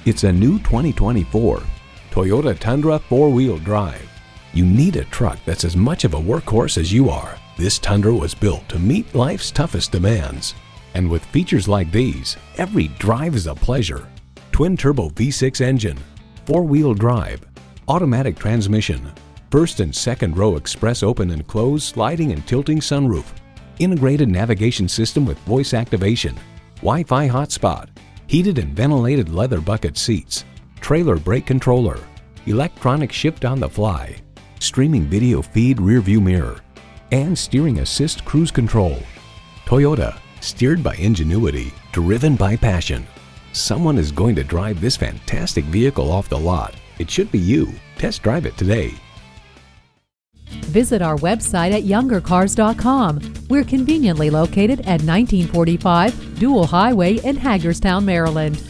It's a new 2024 Toyota Tundra 4-wheel drive. You need a truck that's as much of a workhorse as you are. This Tundra was built to meet life's toughest demands. And with features like these, every drive is a pleasure. Twin-turbo V6 engine, 4-wheel drive, automatic transmission, first and second row express open and close sliding and tilting sunroof, integrated navigation system with voice activation, Wi-Fi hotspot, heated and ventilated leather bucket seats, trailer brake controller, electronic shift on the fly, streaming video feed rear view mirror, and steering assist cruise control. Toyota, steered by ingenuity, driven by passion. Someone is going to drive this fantastic vehicle off the lot. It should be you. Test drive it today. Visit our website at youngercars.com. We're conveniently located at 1945 Dual Highway in Hagerstown, Maryland.